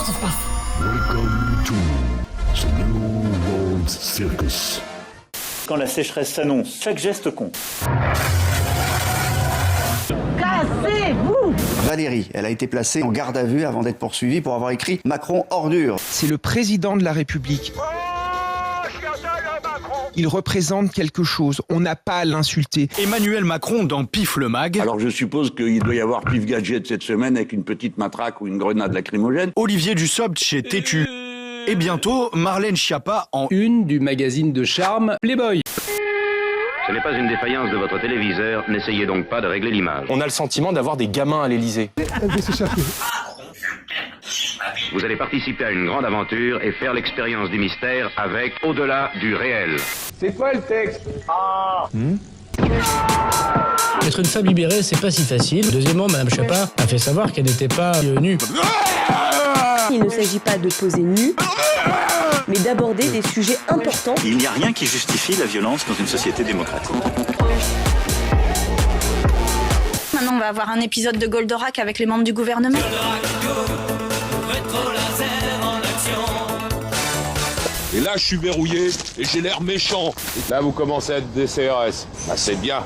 Qu'est-ce qui se passe? Welcome to the New World Circus. Quand la sécheresse s'annonce, chaque geste compte. Cassez-vous! Valérie, elle a été placée en garde à vue avant d'être poursuivie pour avoir écrit Macron ordure. C'est le président de la République. Il représente quelque chose, on n'a pas à l'insulter. Emmanuel Macron dans Pif le Mag. Alors je suppose qu'il doit y avoir Pif Gadget cette semaine avec une petite matraque ou une grenade lacrymogène. Olivier Dussopt chez Tétu. Et bientôt, Marlène Schiappa en une du magazine de charme Playboy. Ce n'est pas une défaillance de votre téléviseur, n'essayez donc pas de régler l'image. On a le sentiment d'avoir des gamins à l'Élysée. Vous allez participer à une grande aventure et faire l'expérience du mystère avec Au-delà du réel. C'est quoi le texte? Être une femme libérée, c'est pas si facile. Deuxièmement, Mme Schiappa a fait savoir qu'elle n'était pas nue. Il ne s'agit pas de poser nu, mais d'aborder des sujets importants. Il n'y a rien qui justifie la violence dans une société démocratique. Maintenant, on va avoir un épisode de Goldorak avec les membres du gouvernement. Et là, je suis verrouillé et j'ai l'air méchant. Là, vous commencez à être des CRS. Ah, c'est bien.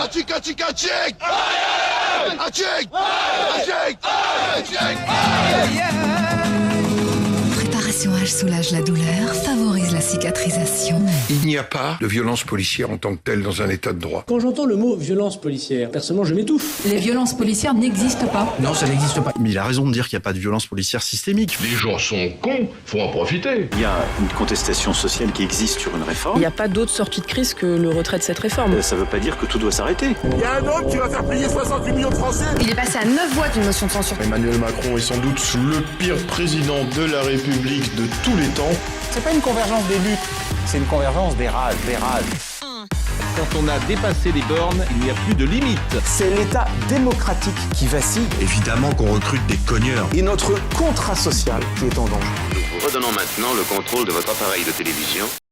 Préparation H soulage la douleur, favorise la cicatrisation. Il n'y a pas de violence policière en tant que telle dans un état de droit. Quand j'entends le mot violence policière, personnellement, je m'étouffe. Les violences policières n'existent pas. Non, ça n'existe pas. Mais il a raison de dire qu'il n'y a pas de violence policière systémique. Les gens sont cons, faut en profiter. Il y a une contestation sociale qui existe sur une réforme. Il n'y a pas d'autre sortie de crise que le retrait de cette réforme. Ça veut pas dire que tout doit s'arrêter. Il y a un homme qui va faire payer 68 millions de Français. Il est passé à 9 voix d'une motion de censure. Emmanuel Macron est sans doute le pire président de la République de tous les temps. C'est pas une convergence des luttes, c'est une convergence des rages, Quand on a dépassé les bornes, il n'y a plus de limite. C'est l'État démocratique qui vacille Évidemment qu'on recrute des cogneurs. et notre contrat social qui est en danger. Nous vous redonnons maintenant le contrôle de votre appareil de télévision.